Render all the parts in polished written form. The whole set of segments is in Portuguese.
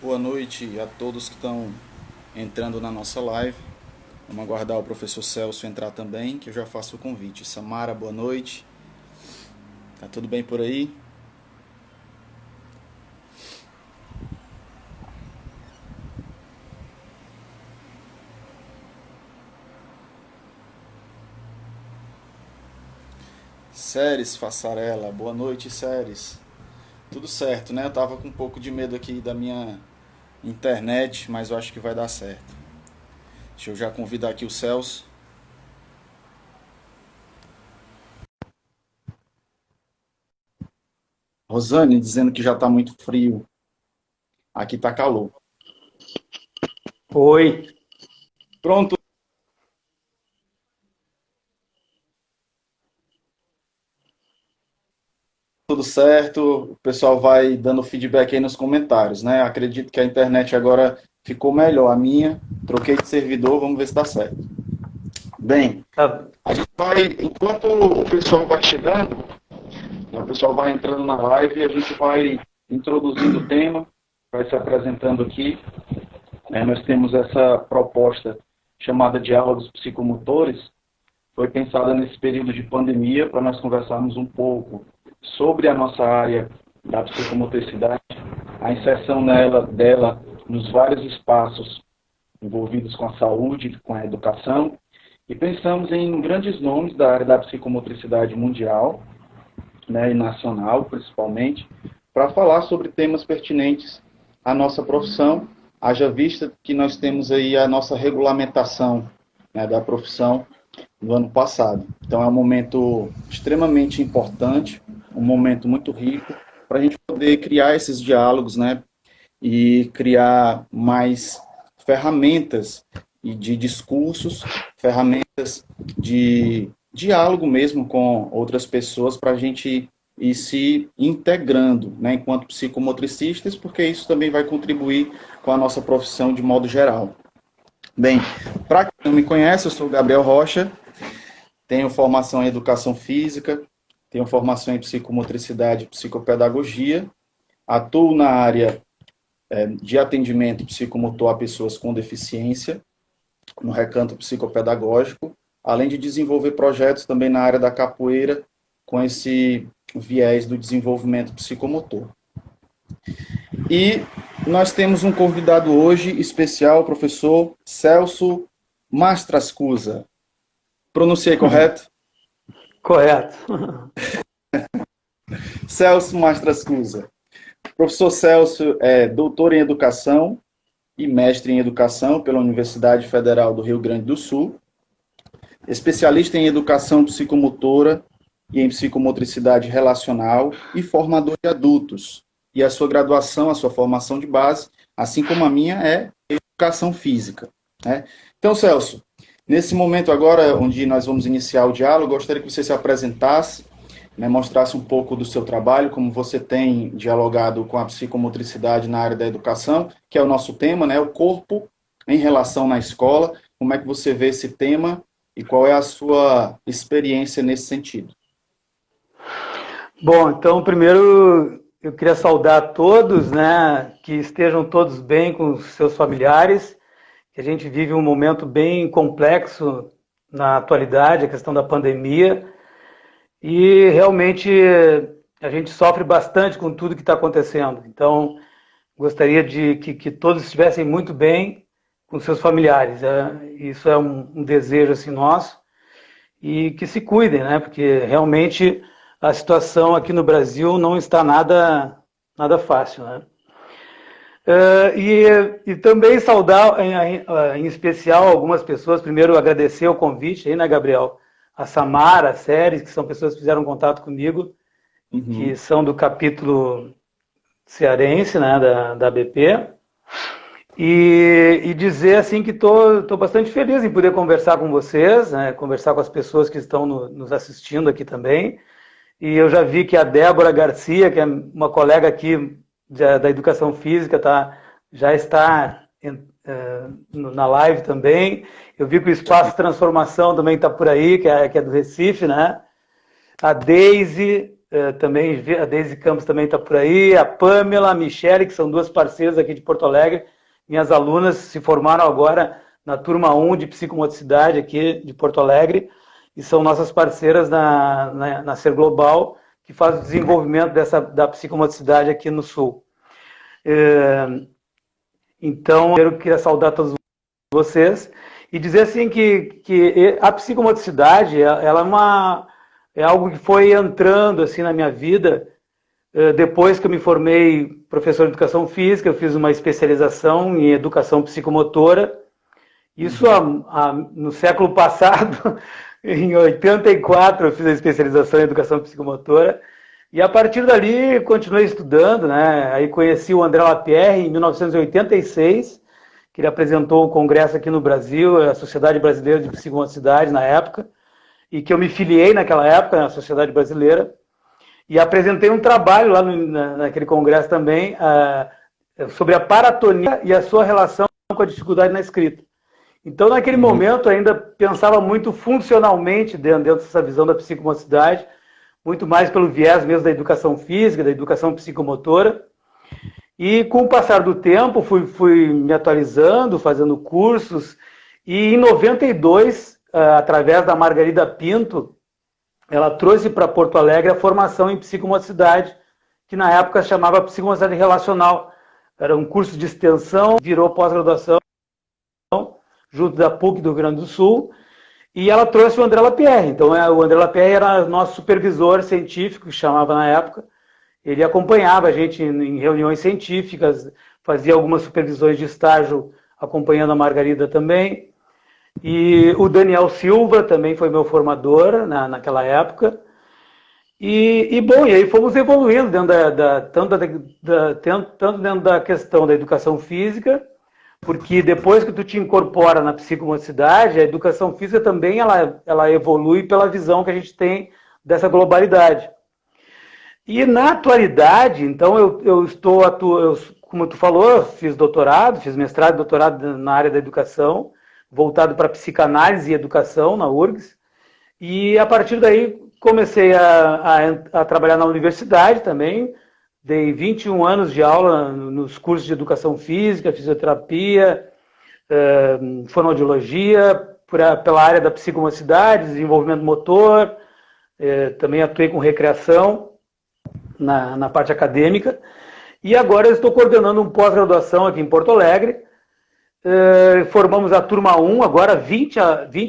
Boa noite a todos que estão entrando na nossa live. Vamos aguardar o professor Celso entrar também, que eu já faço o convite. Samara, boa noite. Tá tudo bem por aí? Séries Fassarella, boa noite, Séries. Tudo certo, né? Eu tava com um pouco de medo aqui da minha internet, mas eu acho que vai dar certo. Deixa eu já convidar aqui o Celso. Rosane dizendo que já tá muito frio. Aqui tá calor. Oi, Pronto, tudo certo. O pessoal vai dando feedback aí nos comentários, né? Acredito que a internet agora ficou melhor. A minha, troquei de servidor, vamos ver se dá certo. Bem, tá, a gente vai, enquanto o pessoal vai chegando, o pessoal vai entrando na live, a gente vai introduzindo o tema, vai se apresentando aqui. Nós temos essa proposta chamada Diálogos Psicomotores, foi pensada nesse período de pandemia para nós conversarmos um pouco sobre a nossa área da psicomotricidade, a inserção dela nos vários espaços envolvidos com a saúde, com a educação, e pensamos em grandes nomes da área da psicomotricidade mundial, né, e nacional principalmente, para falar sobre temas pertinentes à nossa profissão, haja vista que nós temos aí a nossa regulamentação, né, da profissão no ano passado. Então é um momento extremamente importante, um momento muito rico para a gente poder criar esses diálogos, né, e criar mais ferramentas de discursos, ferramentas de diálogo mesmo com outras pessoas para a gente ir se integrando, né, enquanto psicomotricistas, porque isso também vai contribuir com a nossa profissão de modo geral. Bem, para quem não me conhece, eu sou o Gabriel Rocha, tenho formação em educação física, tenho formação em psicomotricidade e psicopedagogia, atuo na área de atendimento psicomotor a pessoas com deficiência, no recanto psicopedagógico, além de desenvolver projetos também na área da capoeira, com esse viés do desenvolvimento psicomotor. E nós temos um convidado hoje especial, o professor Celso Mastrascusa. Pronunciei correto? correto. Celso Mastrascusa. Professor Celso é doutor em educação e mestre em educação pela Universidade Federal do Rio Grande do Sul, especialista em educação psicomotora e em psicomotricidade relacional e formador de adultos. E a sua graduação, a sua formação de base, assim como a minha, é educação física, né? Então, Celso, nesse momento agora, onde nós vamos iniciar o diálogo, gostaria que você se apresentasse, né, mostrasse um pouco do seu trabalho, como você tem dialogado com a psicomotricidade na área da educação, que é o nosso tema, né, o corpo em relação na escola, como é que você vê esse tema e qual é a sua experiência nesse sentido. Bom, então primeiro eu queria saudar a todos, né, que estejam todos bem com os seus familiares, que a gente vive um momento bem complexo na atualidade, a questão da pandemia, e realmente a gente sofre bastante com tudo que está acontecendo. Então, gostaria de que todos estivessem muito bem com seus familiares. Isso é um desejo assim nosso. E que se cuidem, né? Porque realmente a situação aqui no Brasil não está nada fácil, né? E também saudar em especial algumas pessoas, primeiro agradecer o convite aí, né, Gabriel? A Samara, a Séries, que são pessoas que fizeram contato comigo, que Uhum. são do capítulo cearense, né, da BP. E dizer assim que estou bastante feliz em poder conversar com vocês, né, conversar com as pessoas que estão nos assistindo aqui também. E eu já vi que a Débora Garcia, que é uma colega aqui da Educação Física, já está na live também. Eu vi que o Espaço Transformação também está por aí, que é do Recife, né? A Deise, também a Deise Campos também está por aí, a Pamela, a Michele, que são duas parceiras aqui de Porto Alegre, minhas alunas se formaram agora na turma 1 de psicomotricidade aqui de Porto Alegre, e são nossas parceiras na Ser Global, que faz o desenvolvimento da psicomotricidade aqui no Sul. Então, eu queria saudar todos vocês e dizer assim que a psicomotricidade, ela é algo que foi entrando assim na minha vida depois que eu me formei professor de educação física. Eu fiz uma especialização em educação psicomotora. Isso no século passado, em 84, eu fiz a especialização em educação psicomotora. E a partir dali, continuei estudando, né? Aí conheci o André Lapierre em 1986, que ele apresentou um congresso aqui no Brasil, a Sociedade Brasileira de Psicomotricidade, na época, e que eu me filiei naquela época, na Sociedade Brasileira, e apresentei um trabalho lá naquele congresso também, sobre a paratonia e a sua relação com a dificuldade na escrita. Então, naquele momento, eu ainda pensava muito funcionalmente dentro dessa visão da psicomotricidade, muito mais pelo viés mesmo da educação física, da educação psicomotora. E com o passar do tempo, fui me atualizando, fazendo cursos, e em 92, através da Margarida Pinto, ela trouxe para Porto Alegre a formação em psicomotricidade, que na época chamava psicomotricidade relacional. Era um curso de extensão, virou pós-graduação, junto da PUC do Rio Grande do Sul, e ela trouxe o André Lapierre. Então, o André Lapierre era nosso supervisor científico, que chamava na época. Ele acompanhava a gente em reuniões científicas, fazia algumas supervisões de estágio acompanhando a Margarida também. E o Daniel Silva também foi meu formador naquela época. Bom, e aí fomos evoluindo tanto dentro da questão da educação física, porque depois que tu te incorpora na psicomotricidade, a educação física também ela evolui pela visão que a gente tem dessa globalidade. E na atualidade, então eu estou como tu falou, fiz doutorado, fiz mestrado e doutorado na área da educação, voltado para psicanálise e educação na URGS, e a partir daí comecei a trabalhar na universidade também. Dei 21 anos de aula nos cursos de educação física, fisioterapia, fonoaudiologia, pela área da psicomotricidade, desenvolvimento motor, também atuei com recreação na parte acadêmica, e agora eu estou coordenando um pós-graduação aqui em Porto Alegre. Formamos a turma 1, agora 20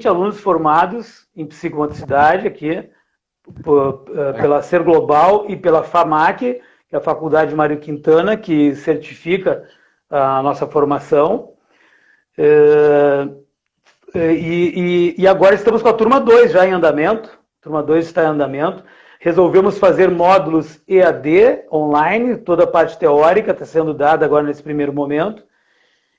alunos formados em psicomotricidade aqui, pela Ser Global e pela FAMAC, que é a Faculdade Mário Quintana, que certifica a nossa formação. E agora estamos com a turma 2 já em andamento. A turma 2 está em andamento. Resolvemos fazer módulos EAD, online, toda a parte teórica está sendo dada agora nesse primeiro momento.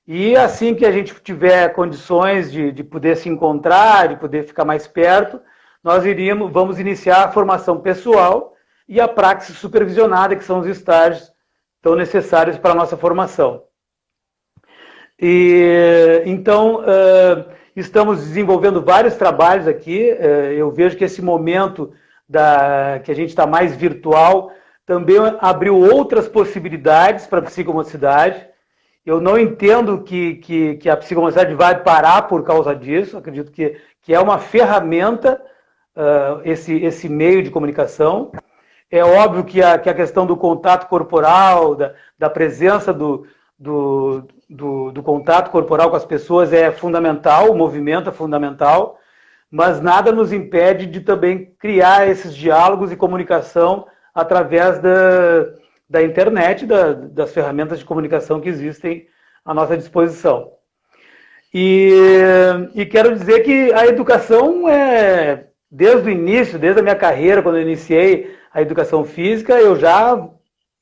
E assim que a gente tiver condições de poder se encontrar, de poder ficar mais perto, nós vamos iniciar a formação pessoal e a praxis supervisionada, que são os estágios tão necessários para a nossa formação. Então, estamos desenvolvendo vários trabalhos aqui. Eu vejo que esse momento que a gente está mais virtual também abriu outras possibilidades para a psicomotricidade. Eu não entendo que a psicomotricidade vai parar por causa disso. Acredito que é uma ferramenta, esse meio de comunicação. É óbvio que a questão do contato corporal, da presença do contato corporal com as pessoas é fundamental, o movimento é fundamental, mas nada nos impede de também criar esses diálogos e comunicação através da internet, das ferramentas de comunicação que existem à nossa disposição. E quero dizer que a educação desde o início, desde a minha carreira, quando eu iniciei a educação física, eu já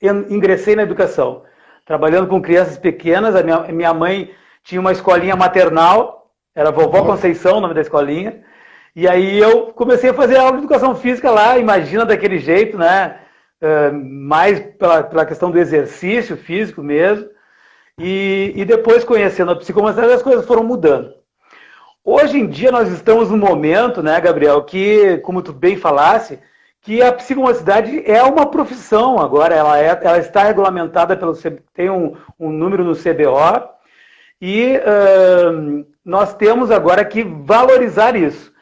ingressei na educação. Trabalhando com crianças pequenas, a minha mãe tinha uma escolinha maternal, era Vovó Conceição, o nome da escolinha, e aí eu comecei a fazer aula de educação física lá, imagina daquele jeito, né? Mais pela questão do exercício físico mesmo, e depois conhecendo a psicomotricidade, as coisas foram mudando. Hoje em dia nós estamos num momento, né, Gabriel, que, como tu bem falasse, que a psicomotricidade é uma profissão agora, ela está regulamentada tem um número no CBO, e nós temos agora que valorizar isso.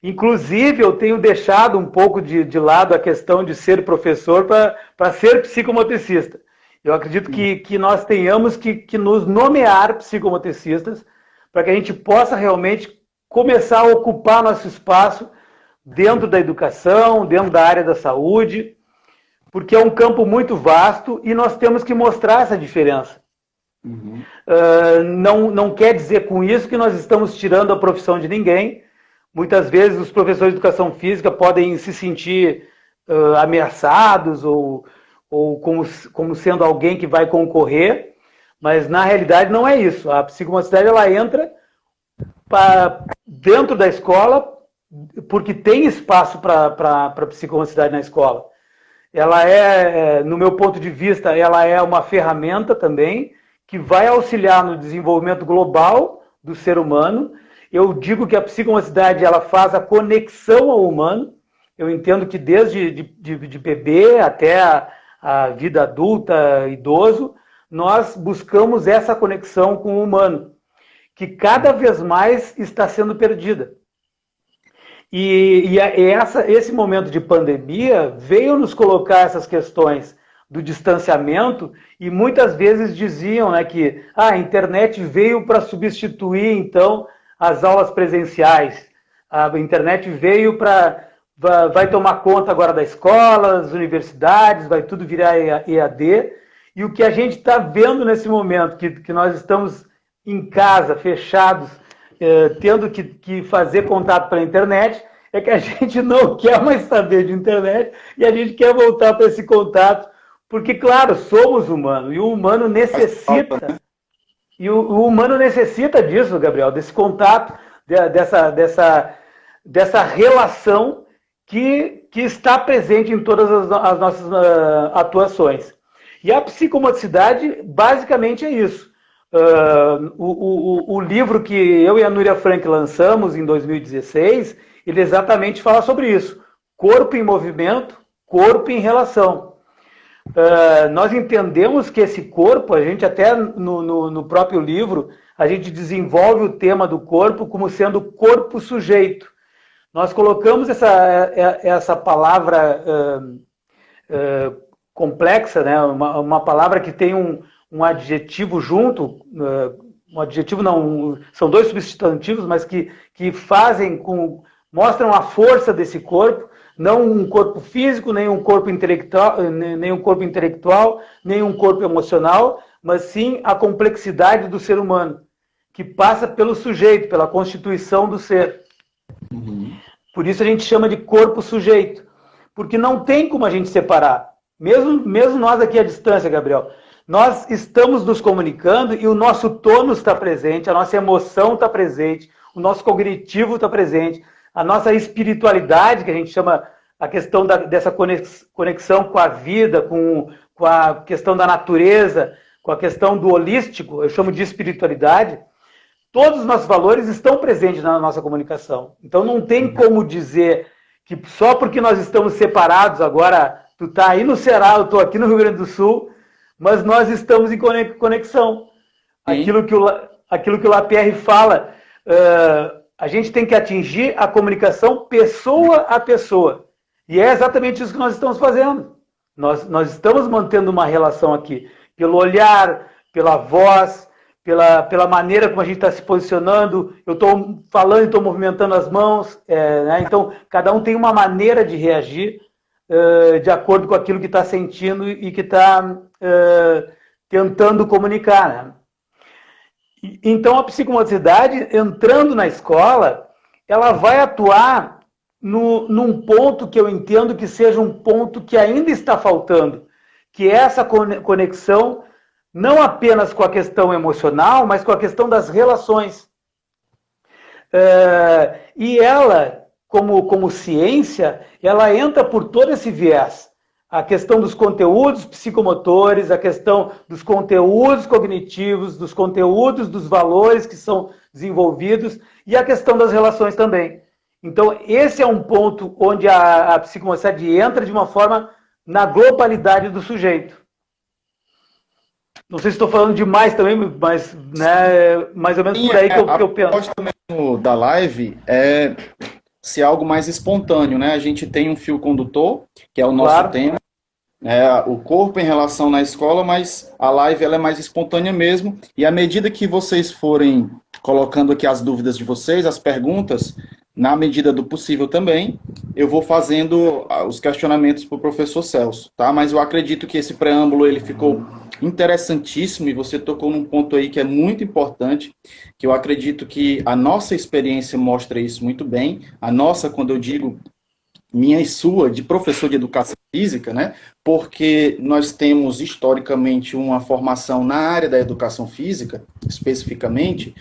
Inclusive, eu tenho deixado um pouco de lado a questão de ser professor para ser psicomotricista. Eu acredito que nós tenhamos que nos nomear psicomotricistas para que a gente possa realmente começar a ocupar nosso espaço dentro da educação, dentro da área da saúde, porque é um campo muito vasto e nós temos que mostrar essa diferença. Uhum. Não quer dizer com isso que nós estamos tirando a profissão de ninguém. Muitas vezes os professores de educação física podem se sentir ameaçados ou como sendo alguém que vai concorrer, mas na realidade não é isso. A psicomotricidade ela entra dentro da escola porque tem espaço para psicomotricidade na escola. Ela no meu ponto de vista, ela é uma ferramenta também que vai auxiliar no desenvolvimento global do ser humano. Eu digo que a psicomotricidade ela faz a conexão ao humano. Eu entendo que desde de bebê até a vida adulta, idoso, nós buscamos essa conexão com o humano, que cada vez mais está sendo perdida. E esse momento de pandemia veio nos colocar essas questões do distanciamento e muitas vezes diziam, né, que a internet veio para substituir, então, as aulas presenciais. A internet veio vai tomar conta agora da escola, das universidades, vai tudo virar EAD. E o que a gente está vendo nesse momento, que nós estamos em casa, fechados, tendo que fazer contato pela internet, é que a gente não quer mais saber de internet e a gente quer voltar para esse contato, porque, claro, somos humanos, e o humano necessita... E o humano necessita disso, Gabriel, desse contato, dessa relação que está presente em todas as nossas atuações. E a psicomotricidade, basicamente, é isso. O livro que eu e a Núria Frank lançamos em 2016, ele exatamente fala sobre isso. Corpo em movimento, corpo em relação. Nós entendemos que esse corpo, a gente até no próprio livro, a gente desenvolve o tema do corpo como sendo corpo sujeito. Nós colocamos essa palavra complexa, né? Uma palavra que tem um adjetivo junto, um adjetivo não, são dois substantivos, mas que mostram a força desse corpo. Não um corpo físico, nem um corpo intelectual, nem um corpo emocional, mas sim a complexidade do ser humano, que passa pelo sujeito, pela constituição do ser. Uhum. Por isso a gente chama de corpo sujeito, porque não tem como a gente separar. Mesmo nós aqui à distância, Gabriel, nós estamos nos comunicando e o nosso tônus está presente, a nossa emoção está presente, o nosso cognitivo está presente, a nossa espiritualidade, que a gente chama a questão dessa conexão com a vida, com a questão da natureza, com a questão do holístico, eu chamo de espiritualidade, todos os nossos valores estão presentes na nossa comunicação. Então não tem como dizer que só porque nós estamos separados, agora tu está aí no Ceará, eu estou aqui no Rio Grande do Sul, mas nós estamos em conexão. Aquilo que o Lapierre fala, a gente tem que atingir a comunicação pessoa a pessoa. E é exatamente isso que nós estamos fazendo. Nós estamos mantendo uma relação aqui, pelo olhar, pela voz, pela maneira como a gente está se posicionando. Eu estou falando e estou movimentando as mãos. Né? Então, cada um tem uma maneira de reagir de acordo com aquilo que está sentindo e que está tentando comunicar. Né? Então, a psicomotricidade, entrando na escola, ela vai atuar num ponto que eu entendo que seja um ponto que ainda está faltando, que é essa conexão não apenas com a questão emocional, mas com a questão das relações. E ela, como ciência, ela entra por todo esse viés. A questão dos conteúdos psicomotores, a questão dos conteúdos cognitivos, dos conteúdos dos valores que são desenvolvidos e a questão das relações também. Então, esse é um ponto onde a psicomotricidade entra de uma forma na globalidade do sujeito. Não sei se estou falando demais também, mas né, mais ou menos por aí que eu penso. A proposta mesmo da live é ser algo mais espontâneo, né? A gente tem um fio condutor, que é o nosso tema, o corpo em relação na escola, mas a live ela é mais espontânea mesmo. E à medida que vocês forem colocando aqui as dúvidas de vocês, as perguntas, na medida do possível também, eu vou fazendo os questionamentos para o professor Celso, tá? Mas eu acredito que esse preâmbulo ele ficou interessantíssimo e você tocou num ponto aí que é muito importante, que eu acredito que a nossa experiência mostra isso muito bem. A nossa, quando eu digo minha e sua, de professor de educação física, né? Porque nós temos historicamente uma formação na área da educação física, especificamente,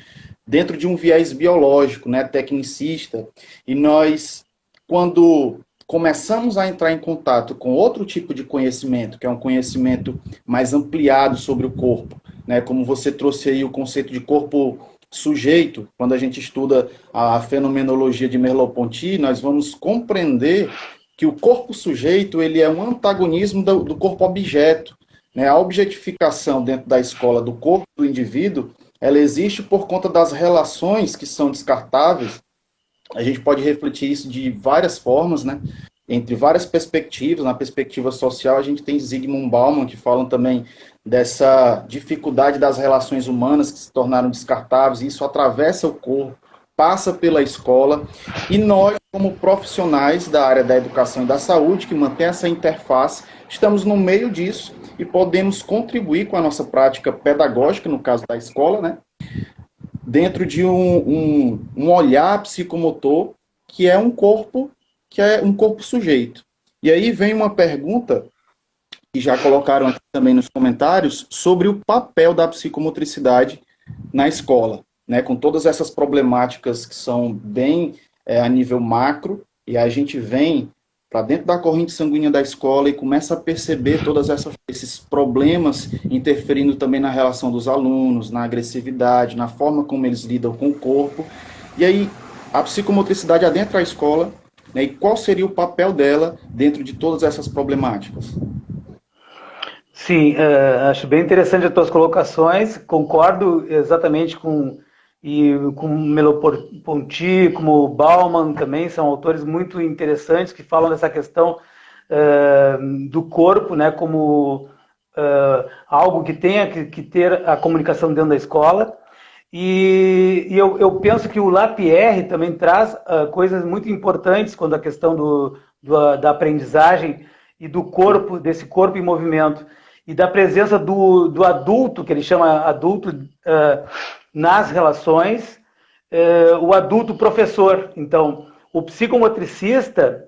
dentro de um viés biológico, né, tecnicista, e nós, quando começamos a entrar em contato com outro tipo de conhecimento, que é um conhecimento mais ampliado sobre o corpo, né, como você trouxe aí o conceito de corpo sujeito, quando a gente estuda a fenomenologia de Merleau-Ponty, nós vamos compreender que o corpo sujeito ele é um antagonismo do corpo objeto, né, a objetificação dentro da escola do corpo do indivíduo ela existe por conta das relações que são descartáveis. A gente pode refletir isso de várias formas, né? Entre várias perspectivas. Na perspectiva social, a gente tem Zygmunt Bauman, que falam também dessa dificuldade das relações humanas que se tornaram descartáveis, e isso atravessa o corpo, passa pela escola, e nós, como profissionais da área da educação e da saúde, que mantém essa interface, estamos no meio disso, e podemos contribuir com a nossa prática pedagógica, no caso da escola, né? Dentro de um olhar psicomotor que é um corpo sujeito. E aí vem uma pergunta, que já colocaram aqui também nos comentários, sobre o papel da psicomotricidade na escola, né? Com todas essas problemáticas que são bem a nível macro, e a gente vem para dentro da corrente sanguínea da escola e começa a perceber todos esses problemas interferindo também na relação dos alunos, na agressividade, na forma como eles lidam com o corpo. E aí, a psicomotricidade adentra a escola, né, e qual seria o papel dela dentro de todas essas problemáticas? Sim, acho bem interessante as tuas colocações, concordo exatamente com Merleau-Ponty, como Bauman também, são autores muito interessantes que falam dessa questão do corpo, né, como algo que tenha que ter a comunicação dentro da escola. E eu penso que o Lapierre também traz coisas muito importantes quando a questão da aprendizagem e do corpo, desse corpo em movimento, e da presença do adulto, que ele chama adulto nas relações, o adulto professor. Então, o psicomotricista,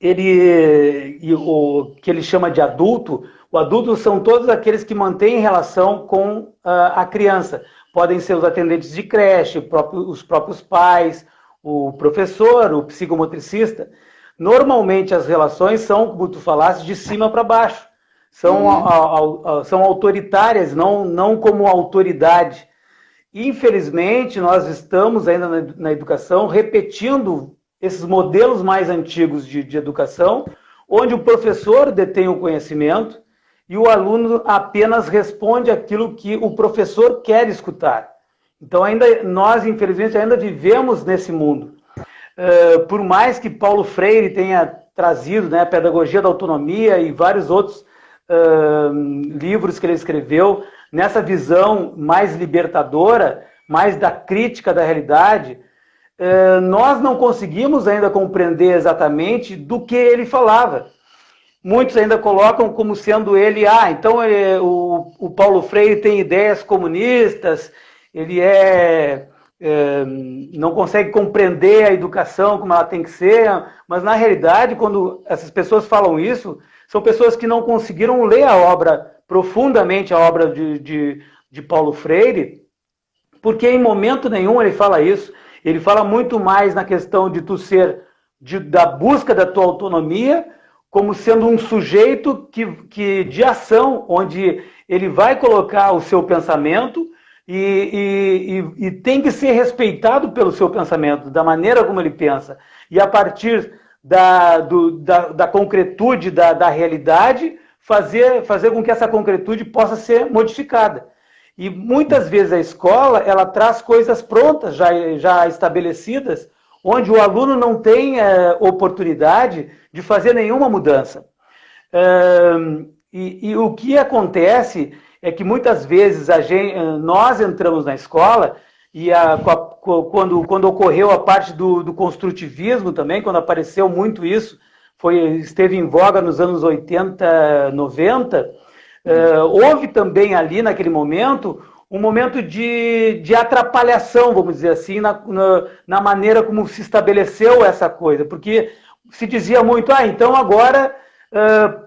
o que ele chama de adulto, o adulto são todos aqueles que mantêm relação com a criança. Podem ser os atendentes de creche, os próprios pais, o professor, o psicomotricista. Normalmente as relações são, como tu falaste, de cima para baixo. São autoritárias, não como autoridade. Infelizmente, nós estamos ainda na educação repetindo esses modelos mais antigos de educação, onde o professor detém o conhecimento e o aluno apenas responde aquilo que o professor quer escutar. Então, nós, infelizmente, ainda vivemos nesse mundo. Por mais que Paulo Freire tenha trazido, né, a pedagogia da autonomia e vários outros livros que ele escreveu, nessa visão mais libertadora, mais da crítica da realidade, nós não conseguimos ainda compreender exatamente do que ele falava. Muitos ainda colocam como sendo ele, então o Paulo Freire tem ideias comunistas, ele não consegue compreender a educação como ela tem que ser, mas na realidade, quando essas pessoas falam isso, são pessoas que não conseguiram ler profundamente a obra de Paulo Freire, porque em momento nenhum ele fala isso. Ele fala muito mais na questão de tu ser, da busca da tua autonomia, como sendo um sujeito de ação, onde ele vai colocar o seu pensamento e tem que ser respeitado pelo seu pensamento, da maneira como ele pensa. E a partir da concretude da realidade, fazer com que essa concretude possa ser modificada. E muitas vezes a escola, ela traz coisas prontas, já estabelecidas, onde o aluno não tem oportunidade de fazer nenhuma mudança. E o que acontece é que muitas vezes nós entramos na escola e quando ocorreu a parte do construtivismo também, quando apareceu muito isso, esteve em voga nos anos 80, 90, houve também ali naquele momento um momento de atrapalhação, vamos dizer assim, na maneira como se estabeleceu essa coisa, porque se dizia muito, então agora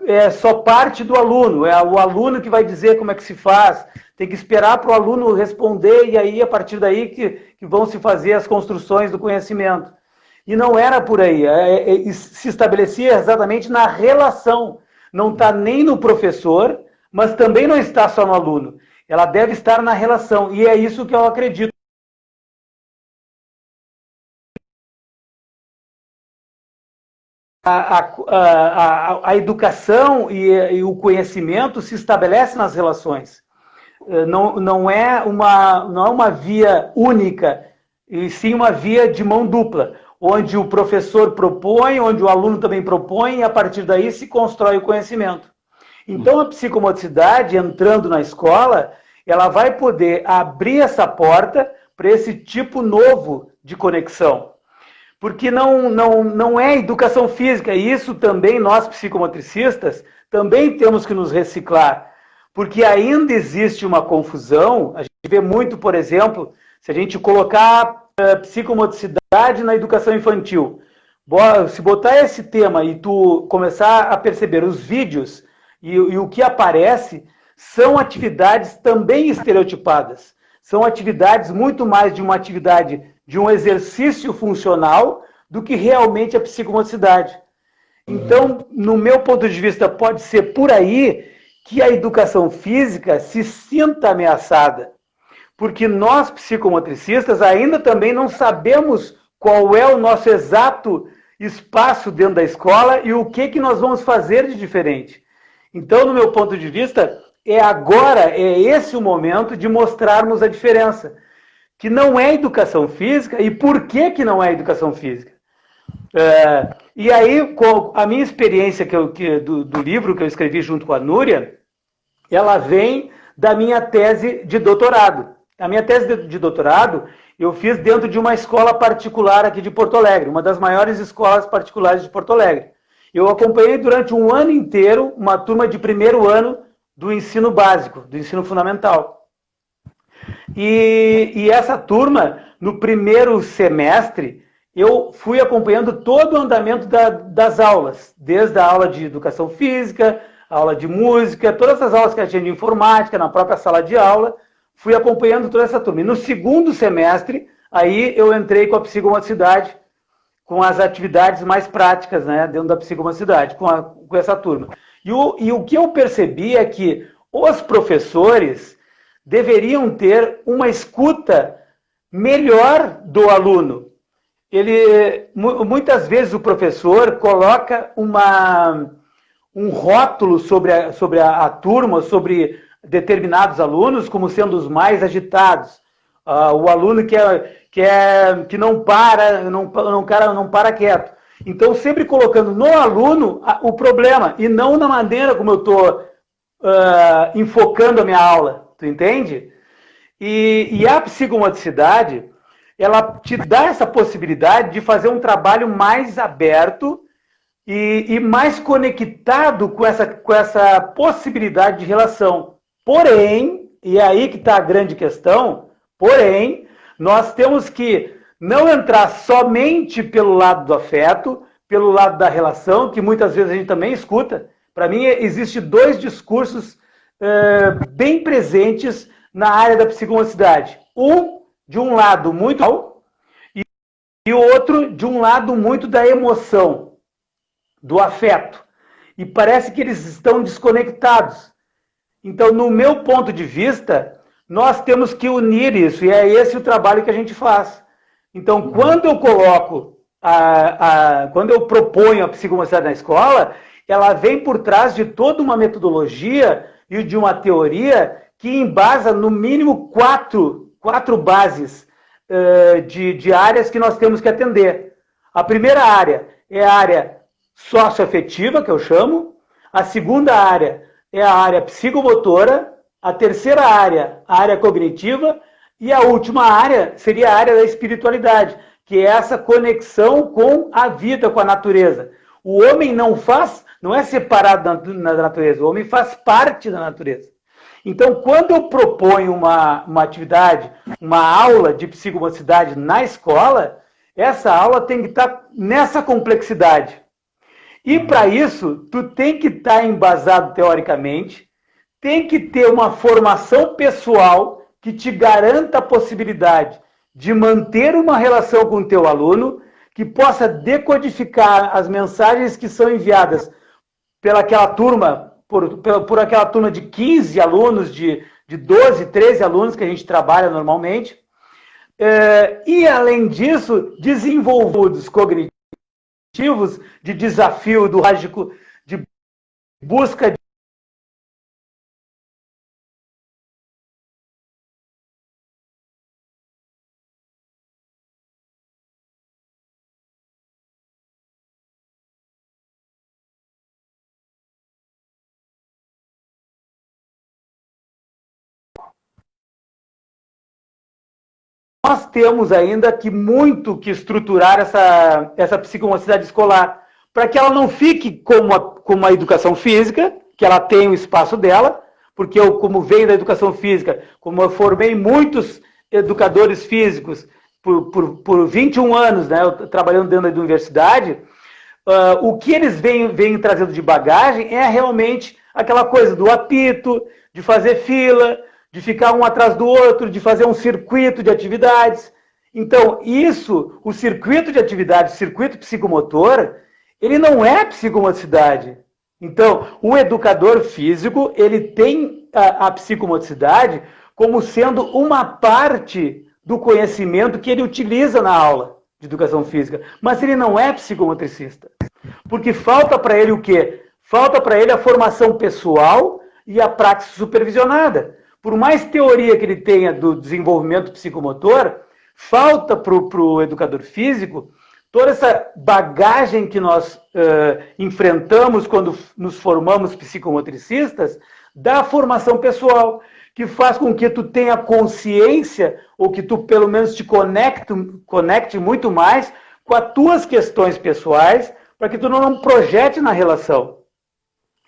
é só parte do aluno, é o aluno que vai dizer como é que se faz, tem que esperar para o aluno responder e aí a partir daí que vão se fazer as construções do conhecimento. E não era por aí, se estabelecia exatamente na relação, não está nem no professor, mas também não está só no aluno, ela deve estar na relação, e é isso que eu acredito. A educação e o conhecimento se estabelece nas relações. Não é uma via única, e sim uma via de mão dupla, onde o professor propõe, onde o aluno também propõe, e a partir daí se constrói o conhecimento. Então a psicomotricidade, entrando na escola, ela vai poder abrir essa porta para esse tipo novo de conexão. Porque não é educação física, e isso também nós psicomotricistas também temos que nos reciclar, porque ainda existe uma confusão, a gente vê muito, por exemplo, se a gente colocar psicomotricidade na educação infantil, se botar esse tema e tu começar a perceber os vídeos e o que aparece, são atividades também estereotipadas, são atividades muito mais de uma atividade de um exercício funcional do que realmente a psicomotricidade. Então, no meu ponto de vista, pode ser por aí que a educação física se sinta ameaçada. Porque nós, psicomotricistas, ainda também não sabemos qual é o nosso exato espaço dentro da escola e o que nós vamos fazer de diferente. Então, no meu ponto de vista, é esse o momento de mostrarmos a diferença. Que não é educação física, e por que não é educação física? E aí, a minha experiência do livro que eu escrevi junto com a Núria, ela vem da minha tese de doutorado. A minha tese de doutorado eu fiz dentro de uma escola particular aqui de Porto Alegre, uma das maiores escolas particulares de Porto Alegre. Eu acompanhei durante um ano inteiro uma turma de primeiro ano do ensino básico, do ensino fundamental. E essa turma, no primeiro semestre, eu fui acompanhando todo o andamento das aulas, desde a aula de educação física, a aula de música, todas as aulas que a gente tinha de informática, na própria sala de aula, fui acompanhando toda essa turma. E no segundo semestre, aí eu entrei com a psicomotricidade, com as atividades mais práticas, né, dentro da psicomotricidade, com essa turma. E o que eu percebi é que os professores deveriam ter uma escuta melhor do aluno. Muitas vezes o professor coloca um rótulo sobre a turma, sobre determinados alunos, como sendo os mais agitados. O aluno que não para quieto. Então, sempre colocando no aluno o problema, e não na maneira como eu estou enfocando a minha aula. Tu entende? E a psicomotricidade, ela te dá essa possibilidade de fazer um trabalho mais aberto e mais conectado com essa possibilidade de relação. Porém, e é aí que está a grande questão, porém, nós temos que não entrar somente pelo lado do afeto, pelo lado da relação, que muitas vezes a gente também escuta. Para mim, existem dois discursos bem presentes na área da psicomotricidade. De um lado muito e o outro de um lado muito da emoção, do afeto. E parece que eles estão desconectados. Então, no meu ponto de vista, nós temos que unir isso, e é esse o trabalho que a gente faz. Então, quando eu coloco, quando eu proponho a psicomotricidade na escola, ela vem por trás de toda uma metodologia e de uma teoria que embasa, no mínimo, quatro bases de áreas que nós temos que atender. A primeira área é a área socioafetiva, que eu chamo. A segunda área é a área psicomotora. A terceira área, a área cognitiva. E a última área seria a área da espiritualidade, que é essa conexão com a vida, com a natureza. O homem não é separado da natureza, o homem faz parte da natureza. Então, quando eu proponho uma atividade, uma aula de psicomotricidade na escola, essa aula tem que estar nessa complexidade. E para isso, tu tem que estar embasado teoricamente, tem que ter uma formação pessoal que te garanta a possibilidade de manter uma relação com o teu aluno, que possa decodificar as mensagens que são enviadas pelaquela turma, por aquela turma de 15 alunos, de 12, 13 alunos que a gente trabalha normalmente. E, além disso, desenvolvidos cognitivos de desafio do lógico, de busca de nós temos ainda muito que estruturar essa psicomotricidade escolar, para que ela não fique como a educação física, que ela tem o espaço dela, porque eu, como venho da educação física, como eu formei muitos educadores físicos por 21 anos, né, trabalhando dentro da universidade, o que eles vêm trazendo de bagagem é realmente aquela coisa do apito, de fazer fila, de ficar um atrás do outro, de fazer um circuito de atividades. Então, o circuito de atividades, o circuito psicomotor, ele não é psicomotricidade. Então, o educador físico, ele tem a psicomotricidade como sendo uma parte do conhecimento que ele utiliza na aula de educação física. Mas ele não é psicomotricista. Porque falta para ele o quê? Falta para ele a formação pessoal e a prática supervisionada. Por mais teoria que ele tenha do desenvolvimento psicomotor, falta para o educador físico toda essa bagagem que nós enfrentamos quando nos formamos psicomotricistas da formação pessoal, que faz com que tu tenha consciência, ou que tu pelo menos te conecte muito mais com as tuas questões pessoais, para que tu não projete na relação.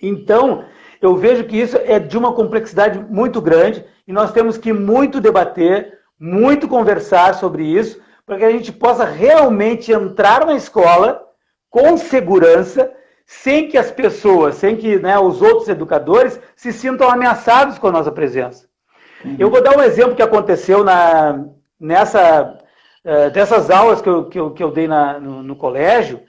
Então, eu vejo que isso é de uma complexidade muito grande e nós temos que muito debater, muito conversar sobre isso, para que a gente possa realmente entrar na escola com segurança, sem que as pessoas, sem que, né, os outros educadores se sintam ameaçados com a nossa presença. Eu vou dar um exemplo que aconteceu dessas aulas que eu dei no colégio,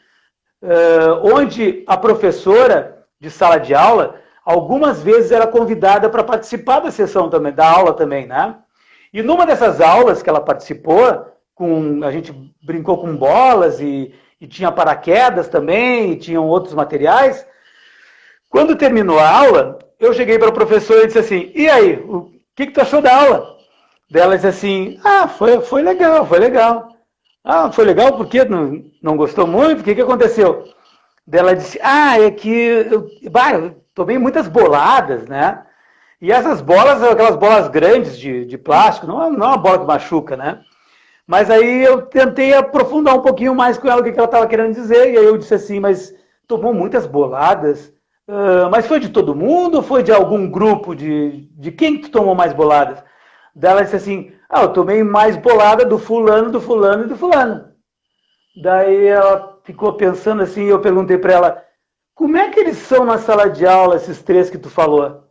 onde a professora de sala de aula algumas vezes era convidada para participar da sessão também, da aula também, né? E numa dessas aulas que ela participou, a gente brincou com bolas e tinha paraquedas também, e tinham outros materiais. Quando terminou a aula, eu cheguei para a professora e disse assim, e aí, o que tu achou da aula? Daí ela disse assim, foi legal, foi legal. Ah, foi legal porque não gostou muito? O que aconteceu? Daí ela disse, é que eu tomei muitas boladas, né? E essas bolas são aquelas bolas grandes de plástico, não é uma bola que machuca, né? Mas aí eu tentei aprofundar um pouquinho mais com ela o que ela estava querendo dizer, e aí eu disse assim, mas tomou muitas boladas? Mas foi de todo mundo ou foi de algum grupo? De quem que tu tomou mais boladas? Daí ela disse assim, eu tomei mais bolada do fulano, do fulano e do fulano. Daí ela ficou pensando assim, e eu perguntei para ela, como é que eles são na sala de aula, esses três que tu falou?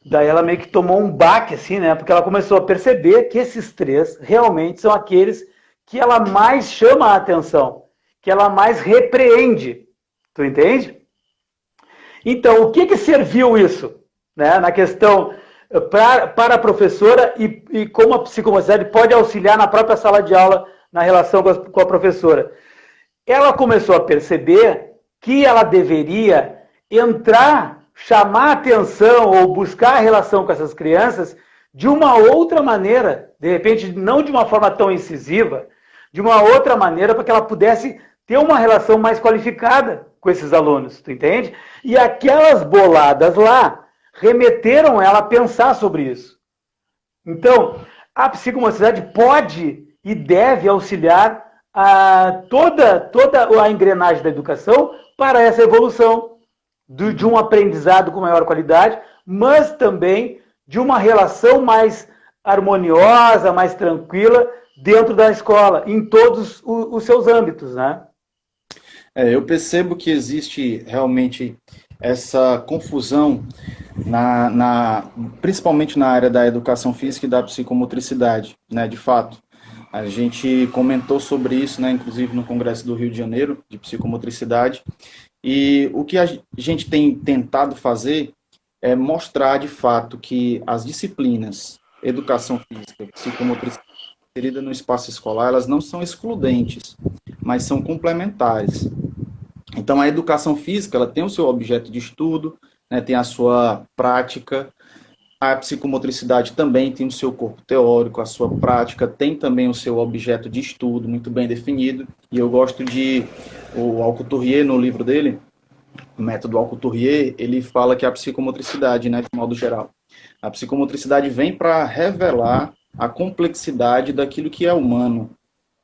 Daí ela meio que tomou um baque, assim, né? Porque ela começou a perceber que esses três realmente são aqueles que ela mais chama a atenção, que ela mais repreende. Tu entende? Então, o que serviu isso? Né? Na questão para a professora e como a psicomotricidade pode auxiliar na própria sala de aula na relação com a professora. Ela começou a perceber que ela deveria entrar, chamar a atenção ou buscar a relação com essas crianças de uma outra maneira, de repente não de uma forma tão incisiva, de uma outra maneira para que ela pudesse ter uma relação mais qualificada com esses alunos, tu entende? E aquelas boladas lá remeteram ela a pensar sobre isso. Então, a psicomotricidade pode e deve auxiliar a toda a engrenagem da educação para essa evolução de um aprendizado com maior qualidade, mas também de uma relação mais harmoniosa, mais tranquila dentro da escola, em todos os seus âmbitos, né? Eu percebo que existe realmente essa confusão, principalmente na área da educação física e da psicomotricidade, né, de fato. A gente comentou sobre isso, né, inclusive no Congresso do Rio de Janeiro, de psicomotricidade, e o que a gente tem tentado fazer é mostrar, de fato, que as disciplinas educação física, psicomotricidade, inserida no espaço escolar, elas não são excludentes, mas são complementares. Então, a educação física, ela tem o seu objeto de estudo, né, tem a sua prática. A psicomotricidade também tem o seu corpo teórico, a sua prática tem também o seu objeto de estudo muito bem definido. E eu gosto o Alcoturrier, no livro dele, o método Alcoturrier, ele fala que a psicomotricidade, né, de modo geral, a psicomotricidade vem para revelar a complexidade daquilo que é humano,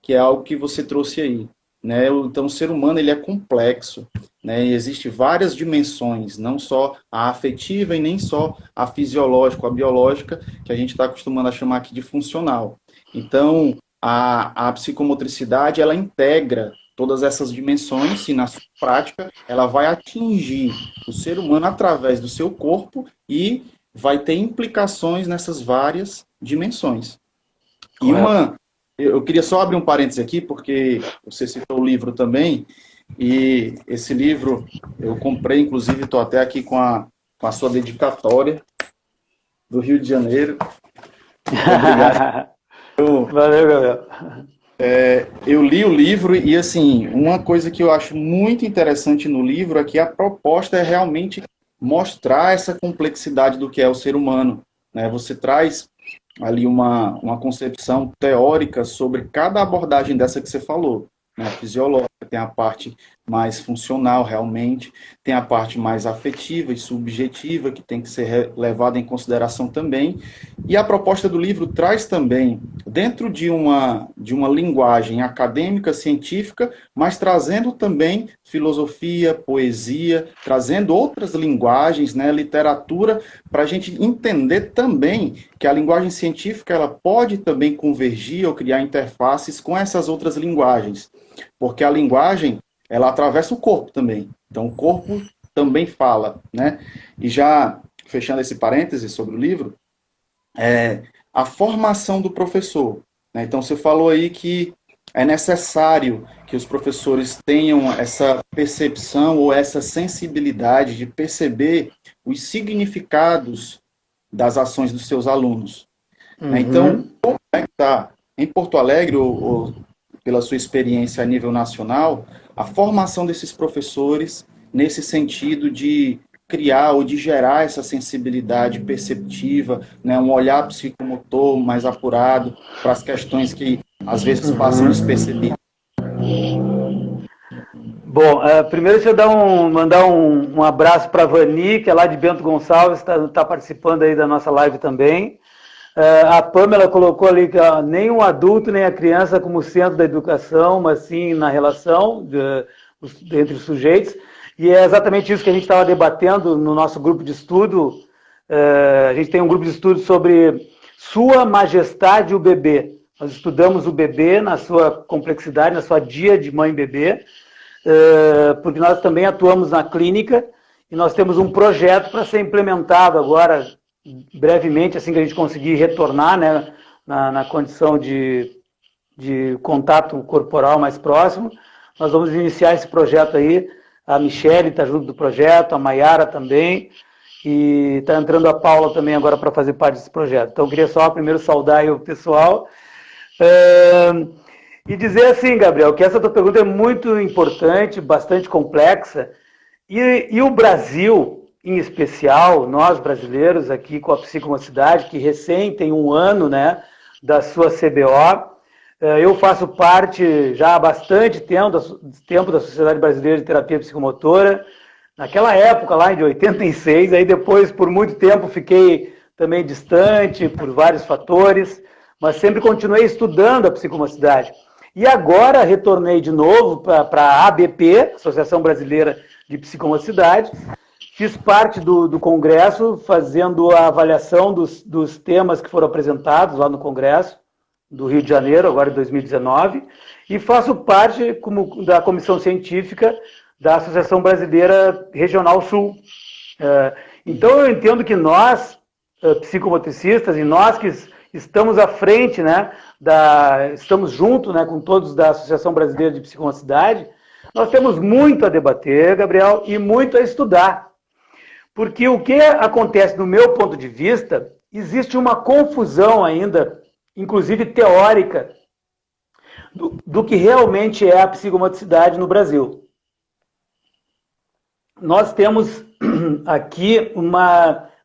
que é algo que você trouxe aí. Né? Então, o ser humano ele é complexo, né? E existe várias dimensões, não só a afetiva e nem só a fisiológica, a biológica, que a gente está acostumando a chamar aqui de funcional. Então, a psicomotricidade, ela integra todas essas dimensões e, na sua prática, ela vai atingir o ser humano através do seu corpo e vai ter implicações nessas várias dimensões. E eu queria só abrir um parênteses aqui, porque você citou o livro também, e esse livro eu comprei, inclusive estou até aqui com a sua dedicatória do Rio de Janeiro. Obrigado. Valeu, Gabriel. Eu li o livro e, assim, uma coisa que eu acho muito interessante no livro é que a proposta é realmente mostrar essa complexidade do que é o ser humano, né? Você traz ali uma concepção teórica sobre cada abordagem dessa que você falou, né? Fisiológica, tem a parte mais funcional realmente, tem a parte mais afetiva e subjetiva, que tem que ser levada em consideração também, e a proposta do livro traz também, dentro de uma linguagem acadêmica, científica, mas trazendo também filosofia, poesia, trazendo outras linguagens, né, literatura, para a gente entender também que a linguagem científica ela pode também convergir ou criar interfaces com essas outras linguagens, porque a linguagem ela atravessa o corpo também. Então, o corpo também fala, né? E já, fechando esse parêntese sobre o livro, a formação do professor, né? Então, você falou aí que é necessário que os professores tenham essa percepção ou essa sensibilidade de perceber os significados das ações dos seus alunos. Uhum. Então, como é que está em Porto Alegre, ou pela sua experiência a nível nacional, a formação desses professores nesse sentido de criar ou de gerar essa sensibilidade perceptiva, né, um olhar psicomotor mais apurado para as questões que às vezes passam despercebidas? Bom, primeiro deixa eu mandar um abraço para a Vani, que é lá de Bento Gonçalves, está participando aí da nossa live também. A Pamela colocou ali que nem o adulto nem a criança como centro da educação, mas sim na relação entre os sujeitos. E é exatamente isso que a gente estava debatendo no nosso grupo de estudo. A gente tem um grupo de estudo sobre Sua Majestade o Bebê. Nós estudamos o bebê na sua complexidade, na sua dia de mãe-bebê, porque nós também atuamos na clínica e nós temos um projeto para ser implementado agora, brevemente, assim que a gente conseguir retornar, né, na condição de contato corporal mais próximo. Nós vamos iniciar esse projeto aí. A Michele está junto do projeto, a Maiara também. e está entrando a Paula também agora para fazer parte desse projeto. Então, eu queria só primeiro saudar aí o pessoal e dizer assim, Gabriel, que essa tua pergunta é muito importante, bastante complexa, e o Brasil, em especial, nós brasileiros aqui com a Psicomotricidade, que recém tem 1 ano, né, da sua CBO, eu faço parte já há bastante tempo da Sociedade Brasileira de Terapia Psicomotora, naquela época lá de 86, aí depois por muito tempo fiquei também distante por vários fatores, mas sempre continuei estudando a psicomotricidade. E agora retornei de novo para a ABP, Associação Brasileira de Psicomotricidade, fiz parte do congresso, fazendo a avaliação dos temas que foram apresentados lá no congresso do Rio de Janeiro, agora em 2019, e faço parte da comissão científica da Associação Brasileira Regional Sul. Então eu entendo que nós, psicomotricistas, e nós que estamos à frente, né, estamos juntos, né, com todos da Associação Brasileira de Psicomotricidade, nós temos muito a debater, Gabriel, e muito a estudar. Porque o que acontece, no meu ponto de vista, existe uma confusão ainda, inclusive teórica, do que realmente é a psicomotricidade no Brasil. Nós temos aqui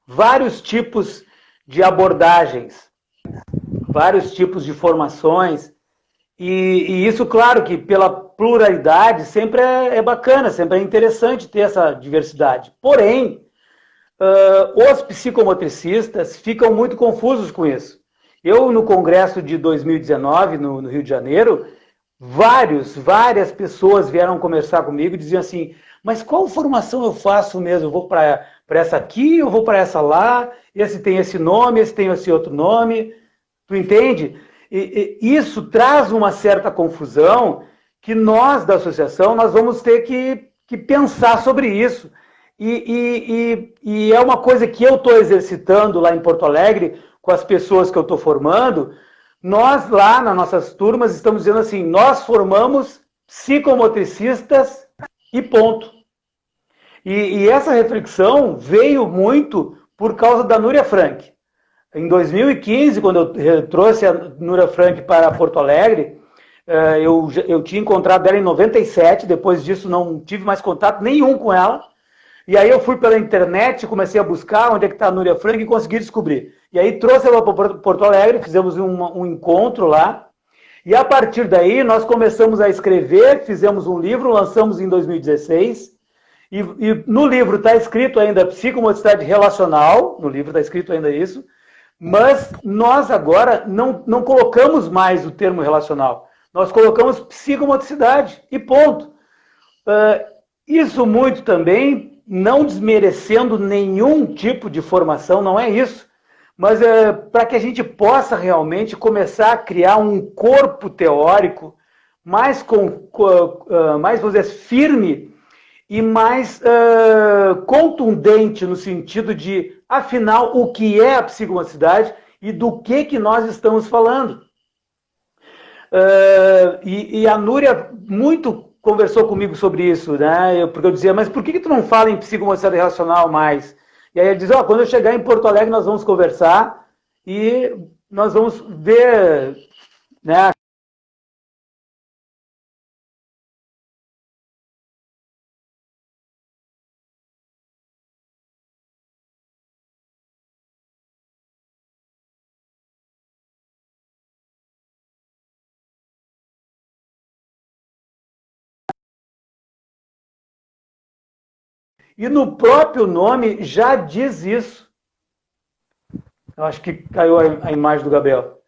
vários tipos de abordagens, vários tipos de formações, e isso, claro, que pela pluralidade sempre é bacana, sempre é interessante ter essa diversidade. Porém, os psicomotricistas ficam muito confusos com isso. Eu, no congresso de 2019, no Rio de Janeiro, várias pessoas vieram conversar comigo e diziam assim, mas qual formação eu faço mesmo? Eu vou para essa aqui, eu vou para essa lá, esse tem esse nome, esse tem esse outro nome, tu entende? E isso traz uma certa confusão que nós, da associação, nós vamos ter que pensar sobre isso. E é uma coisa que eu estou exercitando lá em Porto Alegre, com as pessoas que eu estou formando. Nós lá, nas nossas turmas, estamos dizendo assim, nós formamos psicomotricistas e ponto. E essa reflexão veio muito por causa da Núria Frank. Em 2015, quando eu trouxe a Núria Frank para Porto Alegre, eu tinha encontrado ela em 97, depois disso não tive mais contato nenhum com ela, e aí eu fui pela internet, comecei a buscar onde é que está a Núria Frank e consegui descobrir. E aí trouxe ela para Porto Alegre, fizemos um encontro lá, e a partir daí nós começamos a escrever, fizemos um livro, lançamos em 2016, e no livro está escrito ainda psicomotricidade relacional, no livro está escrito ainda isso, mas nós agora não colocamos mais o termo relacional, nós colocamos psicomotricidade e ponto. Isso muito também, não desmerecendo nenhum tipo de formação, não é isso, mas para que a gente possa realmente começar a criar um corpo teórico mais, vamos dizer, firme e mais contundente no sentido de, afinal, o que é a psicomotricidade e do que nós estamos falando. E a Núria muito conversou comigo sobre isso, né? Porque eu dizia, mas por que tu não fala em psicomotricidade relacional mais? E aí ele diz, quando eu chegar em Porto Alegre nós vamos conversar e nós vamos ver, né? E no próprio nome já diz isso. Eu acho que caiu a imagem do Gabriel.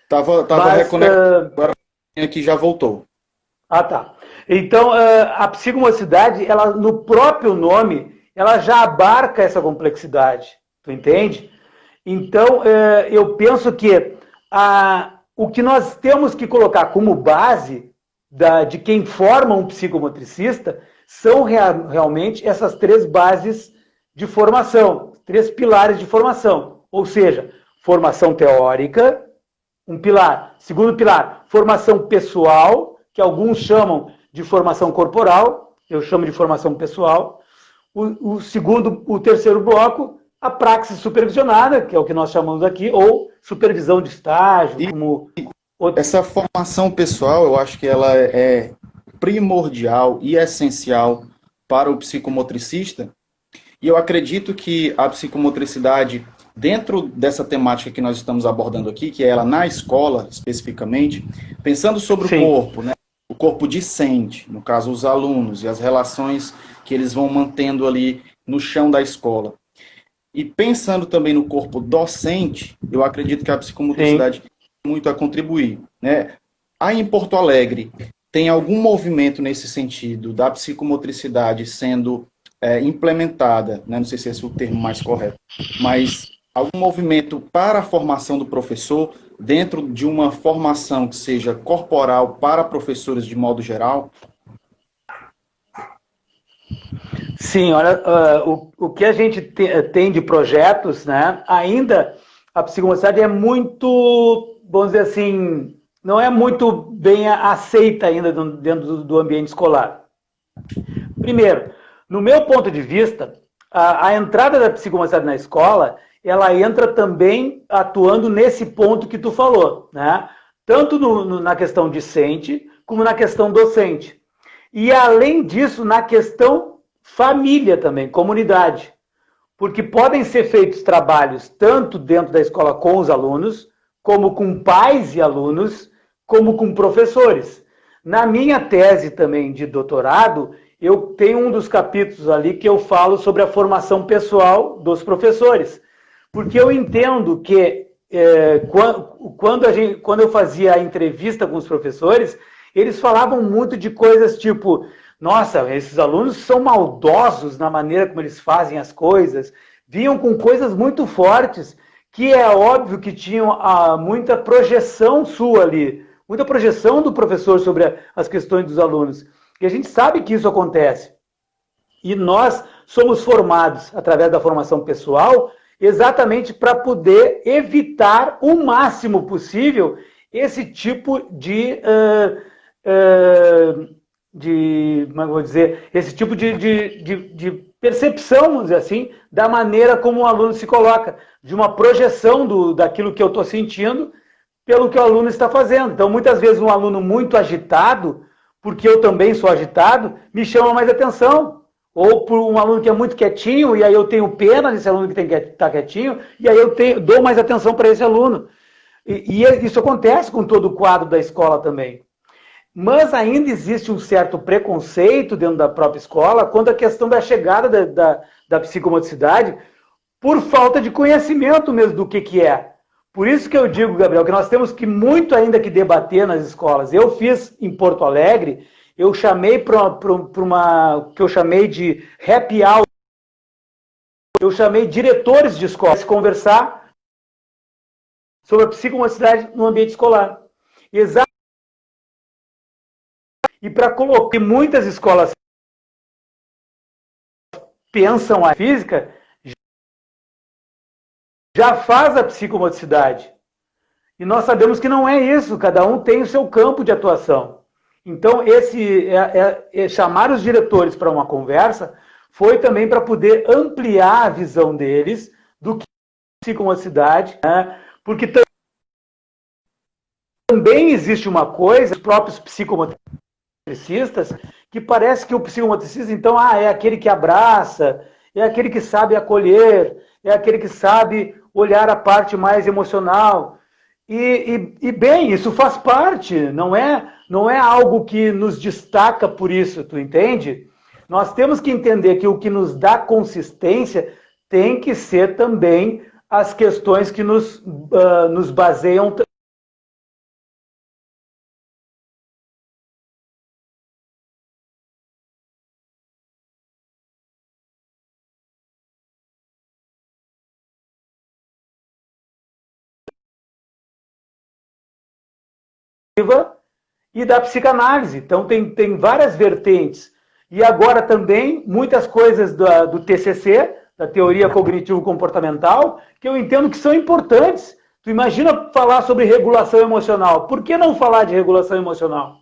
Tava reconectando, agora aqui já voltou. Ah, tá. Então, a psicomotricidade, ela, no próprio nome, ela já abarca essa complexidade. Tu entende? Então, eu penso que o que nós temos que colocar como base de quem forma um psicomotricista são realmente essas 3 bases de formação, 3 pilares de formação. Ou seja, formação teórica, um pilar. Segundo pilar, formação pessoal, que alguns chamam de formação corporal, eu chamo de formação pessoal. O terceiro bloco a praxis supervisionada, que é o que nós chamamos aqui, ou supervisão de estágio, como... Essa formação pessoal, eu acho que ela é primordial e essencial para o psicomotricista, e eu acredito que a psicomotricidade, dentro dessa temática que nós estamos abordando aqui, que é ela na escola, especificamente, pensando sobre Sim. o corpo, né? O corpo discente, no caso os alunos, e as relações que eles vão mantendo ali no chão da escola. E pensando também no corpo docente, eu acredito que a psicomotricidade tem muito a contribuir, né? Aí em Porto Alegre, tem algum movimento nesse sentido da psicomotricidade sendo implementada, né? Não sei se esse é o termo mais correto, mas algum movimento para a formação do professor dentro de uma formação que seja corporal para professores de modo geral? Sim, olha, o que a gente tem de projetos, né? Ainda a psicomotricidade é muito, vamos dizer assim, não é muito bem aceita ainda dentro do ambiente escolar. Primeiro, no meu ponto de vista, a entrada da psicomotricidade na escola, ela entra também atuando nesse ponto que tu falou, né? Tanto na questão discente, como na questão docente. E, além disso, na questão família também, comunidade. Porque podem ser feitos trabalhos tanto dentro da escola com os alunos, como com pais e alunos, como com professores. Na minha tese também de doutorado, eu tenho um dos capítulos ali que eu falo sobre a formação pessoal dos professores. Porque eu entendo que quando eu fazia a entrevista com os professores, eles falavam muito de coisas tipo, nossa, esses alunos são maldosos na maneira como eles fazem as coisas, vinham com coisas muito fortes, que é óbvio que tinham muita projeção sua ali, muita projeção do professor sobre as questões dos alunos. E a gente sabe que isso acontece. E nós somos formados, através da formação pessoal, exatamente para poder evitar o máximo possível esse tipo como é que eu vou dizer, esse tipo de percepção, vamos dizer assim, da maneira como o aluno se coloca, de uma projeção daquilo que eu estou sentindo pelo que o aluno está fazendo. Então, muitas vezes, um aluno muito agitado, porque eu também sou agitado, me chama mais atenção. Ou por um aluno que é muito quietinho, e aí eu tenho pena desse aluno que tem que estar quietinho, e aí eu dou mais atenção para esse aluno. E isso acontece com todo o quadro da escola também. Mas ainda existe um certo preconceito dentro da própria escola quanto à questão da chegada da psicomotricidade por falta de conhecimento mesmo do que é. Por isso que eu digo, Gabriel, que nós temos muito ainda que debater nas escolas. Eu fiz em Porto Alegre, eu chamei para uma que eu chamei de happy hour, eu chamei diretores de escolas para conversar sobre a psicomotricidade no ambiente escolar. E para colocar, muitas escolas pensam a física, já faz a psicomotricidade. E nós sabemos que não é isso, cada um tem o seu campo de atuação. Então, chamar os diretores para uma conversa foi também para poder ampliar a visão deles do que é psicomotricidade, né? Porque também existe uma coisa, os próprios psicomotricistas, que parece que o psicomotricista, então, é aquele que abraça, é aquele que sabe acolher, é aquele que sabe olhar a parte mais emocional. E bem, isso faz parte, não é algo que nos destaca por isso, tu entende? Nós temos que entender que o que nos dá consistência tem que ser também as questões que nos baseiam e da psicanálise. Então, tem várias vertentes. E agora também, muitas coisas do TCC, da teoria cognitivo-comportamental, que eu entendo que são importantes. Tu imagina falar sobre regulação emocional. Por que não falar de regulação emocional?